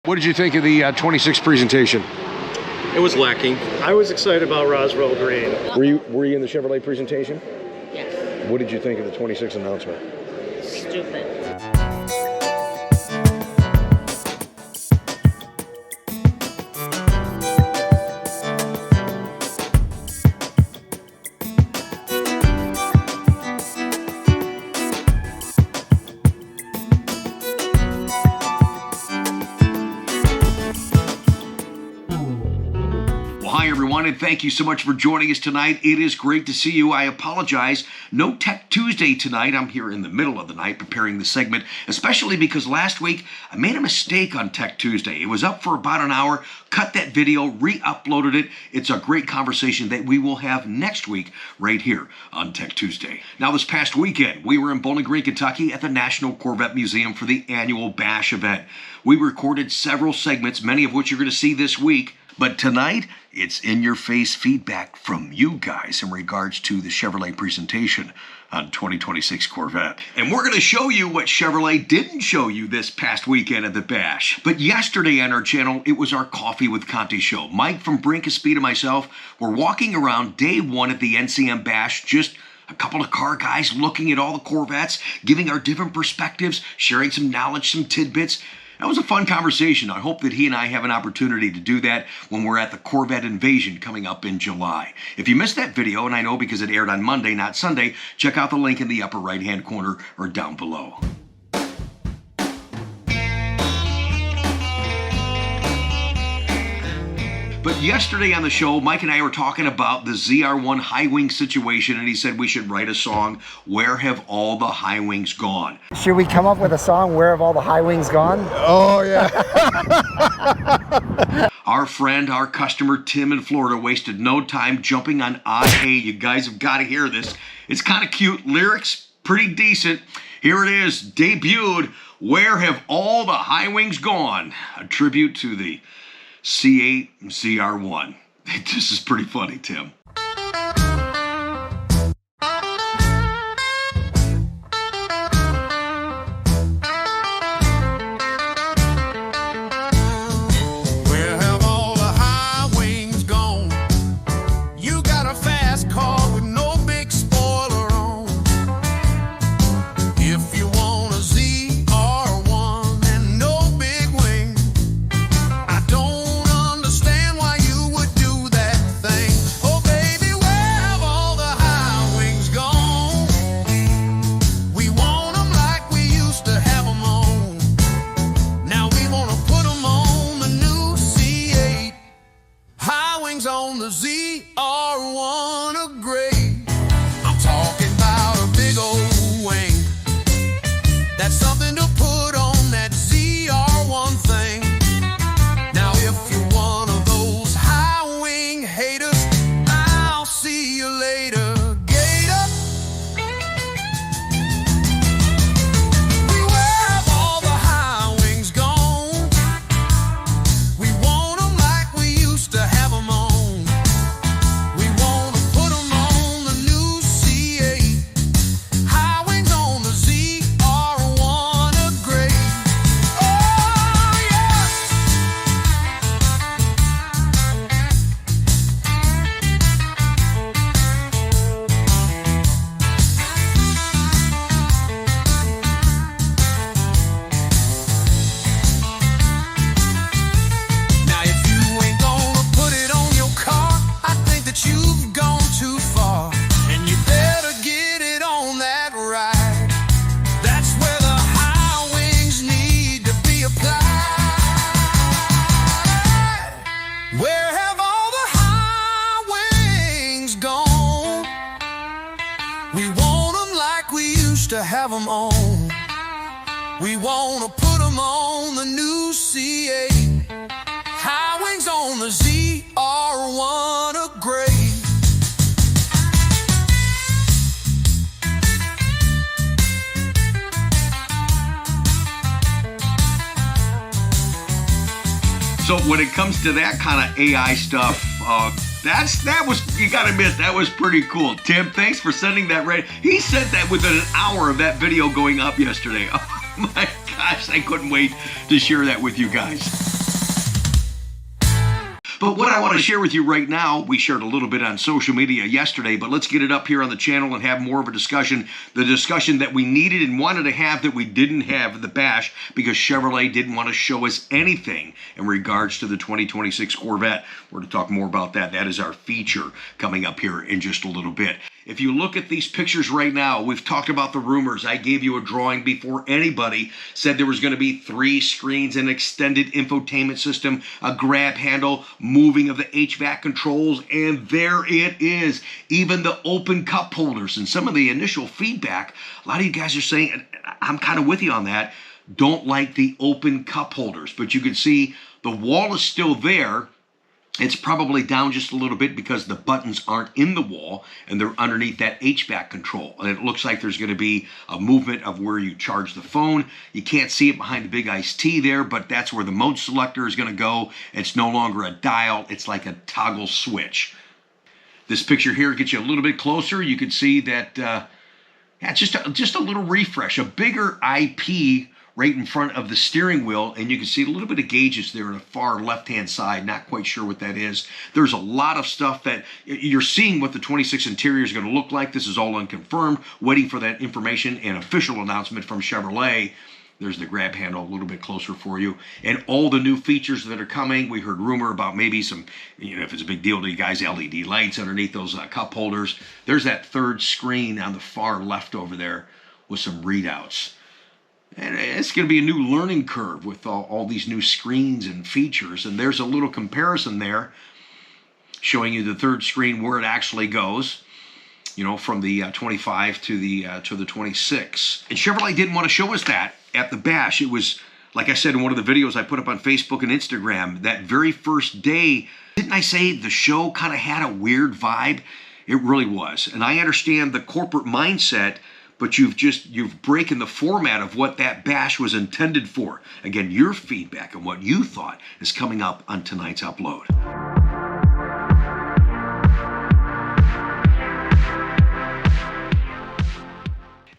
What did you think of the 26 presentation? It was lacking. I was excited about Roswell Green. Were you in the Chevrolet presentation? Yes. What did you think of the 26 announcement? Stupid. Hi, everyone, and thank you so much for joining us tonight. It is great to see you. I apologize. No Tech Tuesday tonight. I'm here in the middle of the night preparing the segment, especially because last week I made a mistake on Tech Tuesday. It was up for about an hour, cut that video, re-uploaded it. It's a great conversation that we will have next week right here on Tech Tuesday. Now, this past weekend, we were in Bowling Green, Kentucky at the National Corvette Museum for the annual BASH event. We recorded several segments, many of which you're going to see this week. But tonight, it's in-your-face feedback from you guys in regards to the Chevrolet presentation on 2026 Corvette. And we're going to show you what Chevrolet didn't show you this past weekend at the Bash. But yesterday on our channel, it was our Coffee with Conti show. Mike from Brink of Speed and myself were walking around day one at the NCM BASH, just a couple of car guys looking at all the Corvettes, giving our different perspectives, sharing some knowledge, some tidbits. That was a fun conversation. I hope that he and I have an opportunity to do that when we're at the Corvette Invasion coming up in July. If you missed that video, and I know because it aired on Monday, not Sunday, check out the link in the upper right-hand corner or down below. But yesterday on the show, Mike and I were talking about the ZR1 high wing situation, and he said we should write a song, Where Have All the High Wings Gone? Should we come up with a song, Where Have All the High Wings Gone? Oh, yeah. Our friend, our customer, Tim in Florida, wasted no time jumping on IA. You guys have got to hear this. It's kind of cute. Lyrics, pretty decent. Here it is, debuted, Where Have All the High Wings Gone? A tribute to the C8 ZR1. This is pretty funny, Tim. Where have all the high wings gone? You got a fast car with no big spoiler on. If you want a ZR1 and no big wing, I don't understand why you would do that thing. Oh baby, where have all the high wings gone? We want them like we used to have them on. Now we want to put them on the new C8. High wings on the ZR1 are great. I'm talking about a big old wing. That's something to put on that ZR1 thing. Now if you're one of those high wing haters, I'll see you later, Gator. Where have all the high wings gone? We want them like we used to have them on. We want to put them on the new C8. High wings on the ZR1 are great. Oh yeah. Now if you ain't gonna put it on your car, I think that you've gone too far, and you better get it on that ride. That's where the high wings need to be applied. Where have all the high wings gone? We want them like we used to have them on. We want to put them on the new C8. High wings on the ZR1 are great. So when it comes to that kind of AI stuff, that was, you gotta admit, that was pretty cool. Tim, thanks for sending that right. He sent that within an hour of that video going up yesterday. Oh my gosh, I couldn't wait to share that with you guys. But what I want to share with you right now, we shared a little bit on social media yesterday, but let's get it up here on the channel and have more of a discussion. The discussion that we needed and wanted to have that we didn't have at the Bash because Chevrolet didn't want to show us anything in regards to the 2026 Corvette. We're going to talk more about that. That is our feature coming up here in just a little bit. If you look at these pictures right now, we've talked about the rumors. I gave you a drawing before anybody said there was going to be 3 screens, an extended infotainment system, a grab handle, moving of the HVAC controls, and there it is. Even the open cup holders. And some of the initial feedback, a lot of you guys are saying, I'm kind of with you on that, don't like the open cup holders. But you can see the wall is still there. It's probably down just a little bit because the buttons aren't in the wall and they're underneath that HVAC control. And it looks like there's going to be a movement of where you charge the phone. You can't see it behind the big iced tea there, but that's where the mode selector is going to go. It's no longer a dial. It's like a toggle switch. This picture here gets you a little bit closer. You can see that just a little refresh, a bigger IP right in front of the steering wheel, and you can see a little bit of gauges there on the far left-hand side. Not quite sure what that is. There's a lot of stuff that you're seeing what the 26 interior is going to look like. This is all unconfirmed, waiting for that information and official announcement from Chevrolet. There's the grab handle a little bit closer for you. And all the new features that are coming. We heard rumor about maybe some, if it's a big deal to you guys, LED lights underneath those cup holders. There's that third screen on the far left over there with some readouts. And it's going to be a new learning curve with all these new screens and features. And there's a little comparison there showing you the third screen where it actually goes, from the 25 to the 26. And Chevrolet didn't want to show us that at the Bash. It was, like I said in one of the videos I put up on Facebook and Instagram, that very first day, didn't I say the show kind of had a weird vibe? It really was. And I understand the corporate mindset, but you've broken the format of what that Bash was intended for. Again, your feedback and what you thought is coming up on tonight's upload.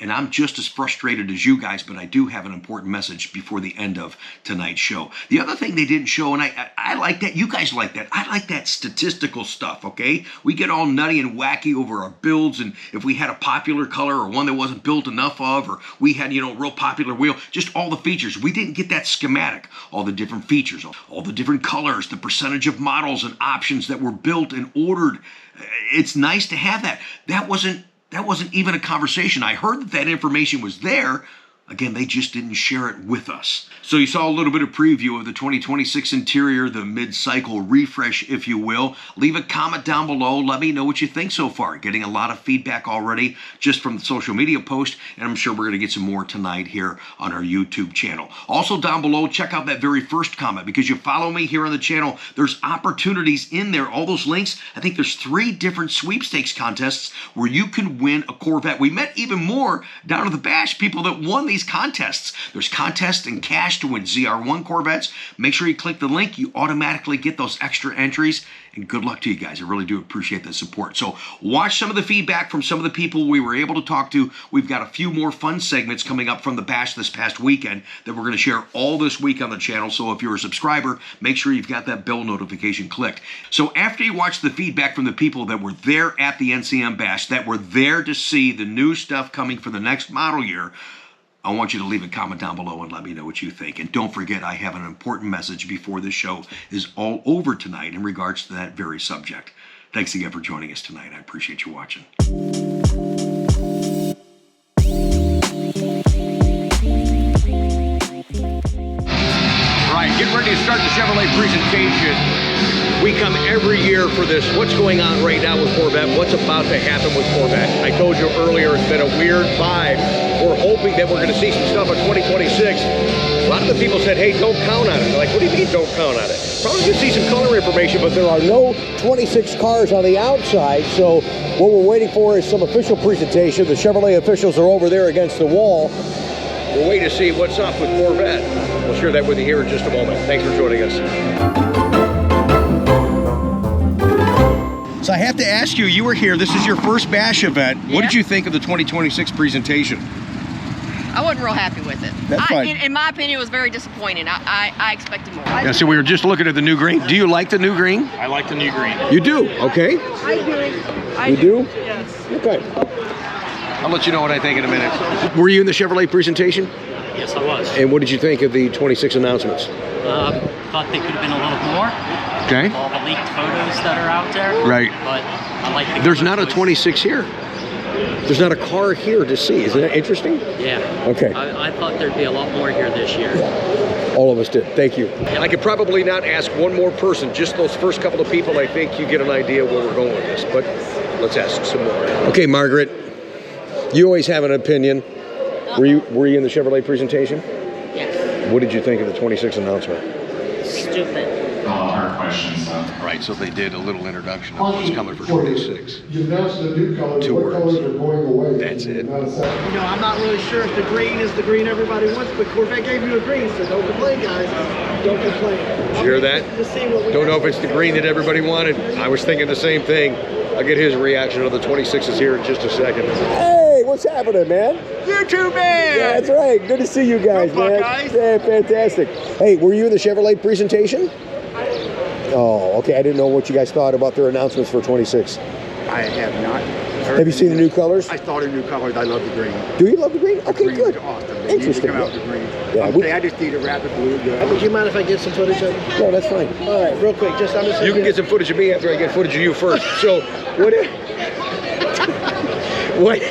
And I'm just as frustrated as you guys, but I do have an important message before the end of tonight's show. The other thing they didn't show, and I like that, you guys like that, I like that statistical stuff, okay? We get all nutty and wacky over our builds, and if we had a popular color or one that wasn't built enough of, or we had, real popular wheel, just all the features. We didn't get that schematic, all the different features, all the different colors, the percentage of models and options that were built and ordered. It's nice to have that. That wasn't even a conversation. I heard that information was there. Again, they just didn't share it with us. So you saw a little bit of preview of the 2026 interior, the mid-cycle refresh, if you will. Leave a comment down below. Let me know what you think so far. Getting a lot of feedback already just from the social media post, and I'm sure we're going to get some more tonight here on our YouTube channel. Also down below, check out that very first comment because you follow me here on the channel. There's opportunities in there. All those links, I think there's 3 different sweepstakes contests where you can win a Corvette. We met even more down at the Bash people that won these contests. There's contests and cash to win ZR1 Corvettes. Make sure you click the link. You automatically get those extra entries. And good luck to you guys. I really do appreciate the support. So watch some of the feedback from some of the people we were able to talk to. We've got a few more fun segments coming up from the Bash this past weekend that we're going to share all this week on the channel. So if you're a subscriber, make sure you've got that bell notification clicked. So after you watch the feedback from the people that were there at the NCM Bash, that were there to see the new stuff coming for the next model year, I want you to leave a comment down below and let me know what you think. And don't forget, I have an important message before this show is all over tonight in regards to that very subject. Thanks again for joining us tonight. I appreciate you watching. Right, get ready to start the Chevrolet presentation. We come every year for this. What's going on right now with Corvette? What's about to happen with Corvette? I told you earlier, it's been a weird vibe. We're hoping that we're going to see some stuff in 2026. A lot of the people said, hey, don't count on it. They're like, what do you mean don't count on it? Probably going to see some color information, but there are no 26 cars on the outside. So what we're waiting for is some official presentation. The Chevrolet officials are over there against the wall. We're waiting to see what's up with Corvette. We'll share that with you here in just a moment. Thanks for joining us. So I have to ask you, you were here, this is your first Bash event. What did you think of the 2026 presentation? I wasn't real happy with it. That's fine. In my opinion, it was very disappointing. I expected more. Now, so we were just looking at the new green. Do you like the new green? I like the new green. You do? Okay. I do. You do? Yes. Okay. I'll let you know what I think in a minute. Were you in the Chevrolet presentation? Yes, I was. And what did you think of the 26 announcements? Thought they could have been a little more. Okay. All the leaked photos that are out there. Right. But I like the There's color not a choice. 26 here. There's not a car here to see. Isn't that interesting? Yeah. Okay. I thought there'd be a lot more here this year. All of us did. Thank you. I could probably not ask one more person. Just those first couple of people, I think you get an idea where we're going with this. But let's ask some more. Okay, Margaret. You always have an opinion. Were you in the Chevrolet presentation? Yes. What did you think of the 26 announcement? Stupid. Hard questions. All right, so they did a little introduction of what's coming for 26. You announced the new colors. Two What words. colors are going away? That's it. Not a second. You know, I'm not really sure if the green is the green everybody wants, but Corvette gave you a green, so don't complain, guys. Don't complain. Did you hear that? Just see what we Don't know if it's the green that everybody wanted. I was thinking the same thing. I'll get his reaction to the 26s here in just a second. Hey, what's happening, man? YouTube man! Yeah, that's right. Good to see you guys, Go man. Buckeyes. Yeah, fantastic. Hey, were you in the Chevrolet presentation? Oh, okay. I didn't know what you guys thought about their announcements for 26. I have not. Have you seen the new colors? I saw the new colors. I love the green. Do you love the green? Okay, Green good. is awesome. They need to Interesting. come out with the green. Yeah, Okay, I just need a rapid blue. Would you mind if I get some footage of it? No, that's fine. All right, real quick. I'm just You can get some footage of me after I get footage of you first. So, what? What?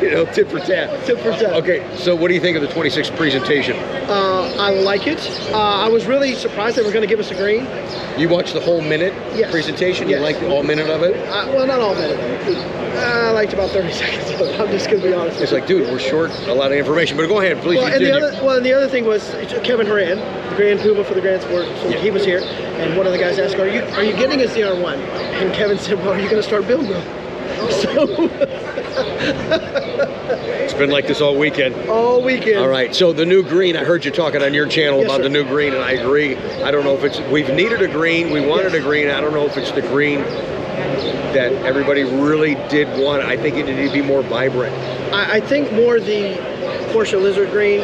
You know, tit for tat. Tip for tat. Okay, so what do you think of the 26 presentation? I like it. I was really surprised they were going to give us a green. You watched the whole minute Yes. presentation? You Yes. liked all minute of it? Well, not all of it. I liked about 30 seconds of it. I'm just going to be honest. It's like, dude, we're short a lot of information, but go ahead, please Well, and continue. the other thing was Kevin Horan, the Grand Puma for the Grand Sport. So he was here, and one of the guys asked, "Are you getting a ZR1?" And Kevin said, "Well, are you going to start building them?" So It's been like this all weekend. all weekend. All right, so the new green, I heard you talking on your channel Yes, about sir. the new green, and I agree. I don't know if it's, we've needed a green, we wanted a green. I don't know if it's the green that everybody really did want. I think it needed to be more vibrant. I think more the Porsche Lizard green,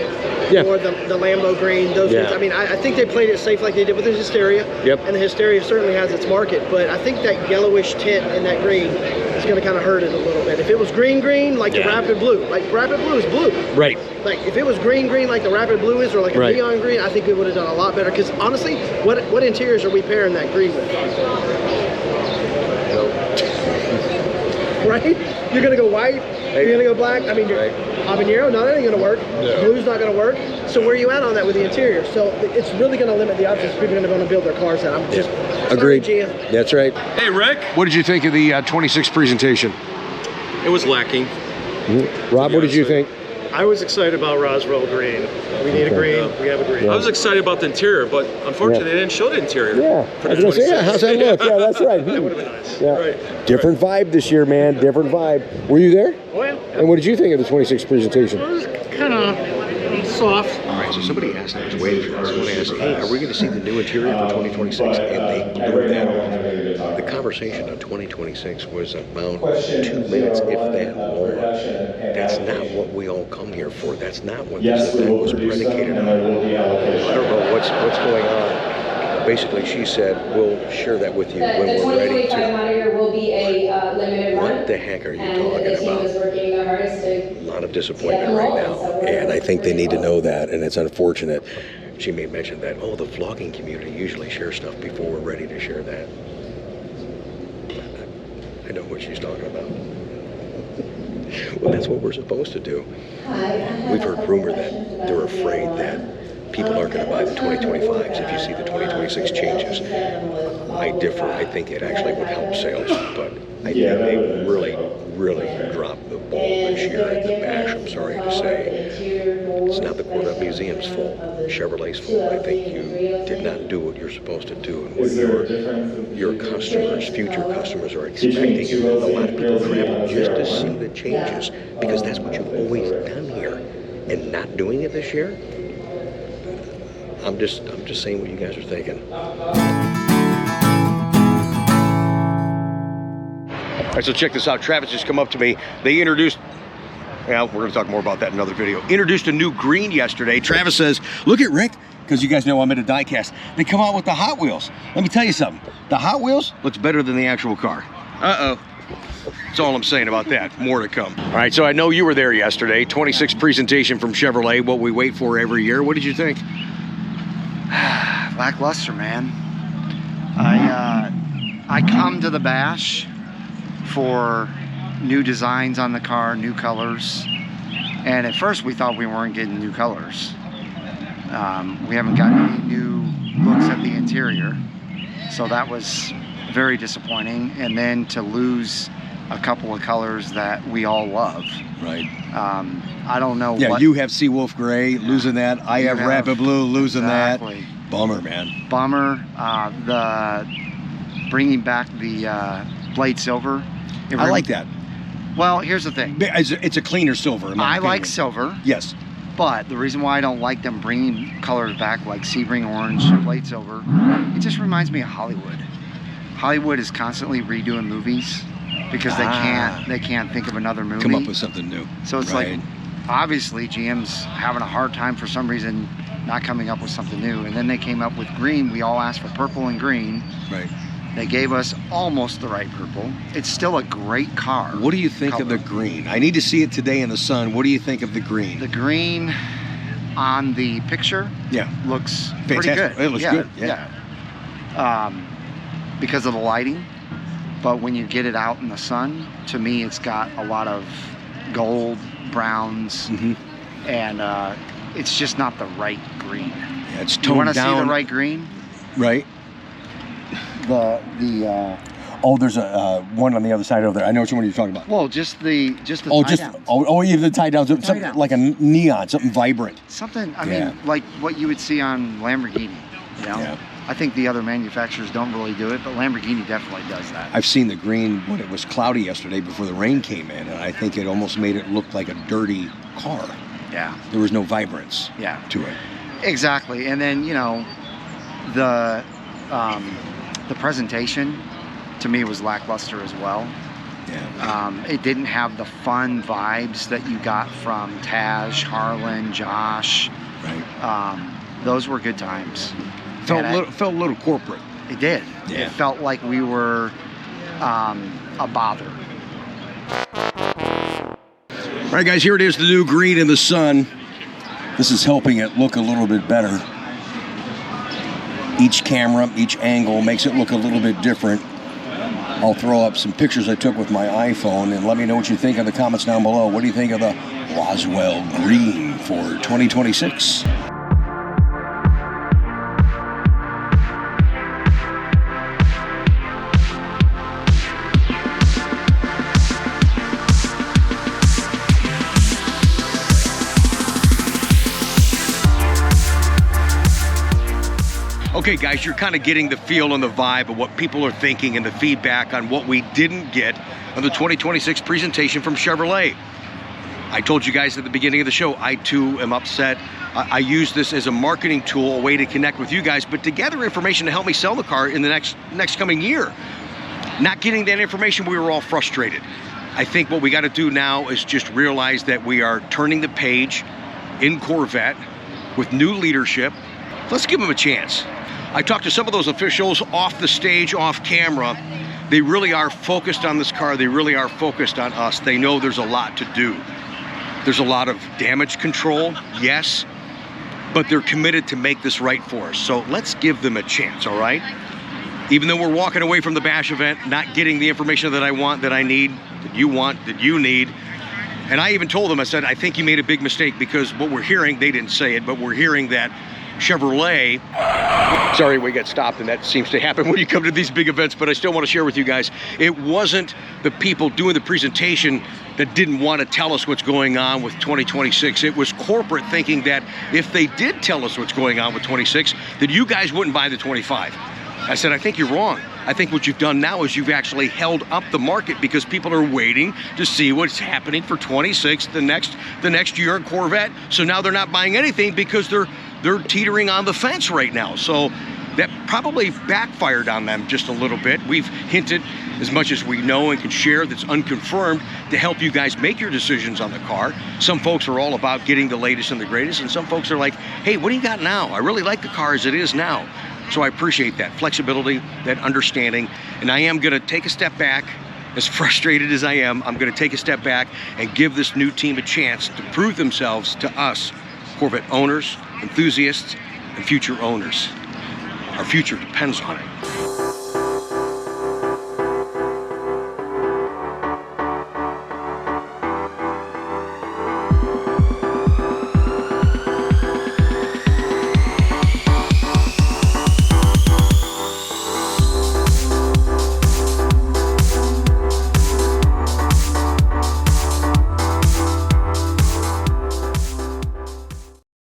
Yeah. or the Lambo green. Those Yeah. ones. I mean, I think they played it safe like they did with the Hysteria. Yep. And the Hysteria certainly has its market, but I think that yellowish tint in that green is going to kind of hurt it a little bit. If it was green, like the Rapid Blue, like Rapid Blue is blue. Right. Like if it was green like the Rapid Blue is, or like a Right. neon green, I think we would have done a lot better. Because honestly, what interiors are we pairing that green with? Right? You're gonna go white. You're gonna go black. I mean, habanero. No, that ain't gonna work. No. Blue's not gonna work. So where are you at on that with the interior? So it's really gonna limit the options people are gonna want to build their cars at. I'm just Agreed. Sorry, GM. That's right. Hey, Rick. What did you think of the 26 presentation? It was lacking. Rob, what did you think? I was excited about Roswell green. We need a green. We have a green. I was excited about the interior, but unfortunately they didn't show the interior. Yeah, for I was the gonna say, yeah, 26. how's that look? Yeah, that's right. That would have been nice. Yeah. Right. Different vibe this year, man. Different vibe. Were you there? Well, And what did you think of the 26 presentation? it was kind of soft. All right, so somebody asked, I was waiting for this, someone asked, hey, are we going to see the new interior for 2026? And they blew that off. The conversation on 2026 was about 2 minutes, if that long. That's not what we all come here for. That's not what this event was predicated on. I don't know what's going on. Basically, she said, we'll share that with you when The we're ready 2025 to. model year will be a limited run. What the heck are you And talking the team about? is working their hardest to A lot of disappointment right now, and I think they need to know that, and it's unfortunate. She made mention that, oh, the vlogging community usually shares stuff before we're ready to share that. I know what she's talking about. Well, that's what we're supposed to do. We've heard rumor that they're afraid that people aren't going to buy the 2025s if you see the 2026 changes. I differ. I think it actually would help sales, but I think they really, really dropped the ball this year at the Bash. I'm sorry to say. It's not the Corvette Museum's fault. Chevrolet's fault. I think you did not do what you're supposed to do and what your customers, future customers are expecting. And a lot of people travel just to see the changes because that's what you've always done here. And not doing it this year, I'm just saying what you guys are thinking. All right, so check this out. Travis just come up to me. They introduced Well, we're going to talk more about that in another video. Introduced a new green yesterday. Travis says, look at Rick, because you guys know I'm in a diecast. They come out with the Hot Wheels. Let me tell you something. The Hot Wheels looks better than the actual car. Uh-oh. That's all I'm saying about that. More to come. All right, so I know you were there yesterday. 26 presentation from Chevrolet, what we wait for every year. What did you think? Lackluster, man. I come to the Bash for new designs on the car, new colors. And at first we thought we weren't getting new colors. We haven't gotten any new looks at the interior. So that was very disappointing. And then to lose a couple of colors that we all love. Right. I don't know Yeah, what... you have Seawolf Gray, losing that. I have Rapid Blue, losing exactly. that. Bummer, man. Bummer. The bringing back the Blade Silver. I like that. Well, here's the thing. It's a cleaner silver, in my I opinion. like silver. Yes. But the reason why I don't like them bringing colors back like Sebring Orange, Blade Silver, it just reminds me of Hollywood. Hollywood is constantly redoing movies because they can't think of another movie. Come up with something new. So it's like, obviously GM's having a hard time for some reason not coming up with something new. And then they came up with green. We all asked for purple and green. Right. They gave us almost the right purple. It's still a great car. What do you think of the green? I need to see it today in the sun. What do you think of the green? The green on the picture looks pretty fantastic. good. It looks good. Yeah. Because of the lighting. But when you get it out in the sun, to me, it's got a lot of gold, browns, and it's just not the right green. Yeah, it's toned down. You want to see the right green? Right. Oh, there's a one on the other side over there. I know which one you're talking about. Well, just the even the tie downs, something like a neon, something vibrant. Something. I mean, like what you would see on Lamborghini. You know. Yeah. I think the other manufacturers don't really do it, but Lamborghini definitely does that. I've seen the green when it was cloudy yesterday before the rain came in, and I think it almost made it look like a dirty car. Yeah. There was no vibrance to it. Exactly. And then, you know, the presentation to me was lackluster as well. Yeah. It didn't have the fun vibes that you got from Taj, Harlan, Josh. Right. Those were good times. Felt a little corporate. It did. Yeah. It felt like we were a bother. All right, guys, here it is, the new green in the sun. This is helping it look a little bit better. Each camera, each angle makes it look a little bit different. I'll throw up some pictures I took with my iPhone and let me know what you think in the comments down below. What do you think of the Roswell Green for 2026? Okay, guys, you're kind of getting the feel and the vibe of what people are thinking and the feedback on what we didn't get on the 2026 presentation from Chevrolet. I told you guys at the beginning of the show, I too am upset. I use this as a marketing tool, a way to connect with you guys, but to gather information to help me sell the car in the next coming year. Not getting that information, we were all frustrated. I think what we got to do now is just realize that we are turning the page in Corvette with new leadership. Let's give them a chance. I talked to some of those officials off the stage, off camera. They really are focused on this car. They really are focused on us. They know there's a lot to do. There's a lot of damage control, yes, but they're committed to make this right for us. So let's give them a chance, all right? Even though we're walking away from the Bash event, not getting the information that I want, that I need, that you want, that you need. And I even told them, I said, I think you made a big mistake because what we're hearing, they didn't say it, but we're hearing that Chevrolet, sorry, we get stopped, and that seems to happen when you come to these big events, but I still want to share with you guys, it wasn't the people doing the presentation that didn't want to tell us what's going on with 2026. It was corporate thinking that if they did tell us what's going on with 26, that you guys wouldn't buy the 25. I said, I think you're wrong. I think what you've done now is you've actually held up the market because people are waiting to see what's happening for 26, the next year in Corvette. So now they're not buying anything because they're teetering on the fence right now. So that probably backfired on them just a little bit. We've hinted as much as we know and can share that's unconfirmed to help you guys make your decisions on the car. Some folks are all about getting the latest and the greatest, and some folks are like, hey, what do you got now? I really like the car as it is now. So I appreciate that flexibility, that understanding, and I am gonna take a step back. As frustrated as I am, I'm gonna take a step back and give this new team a chance to prove themselves to us, Corvette owners, enthusiasts, and future owners. Our future depends on it.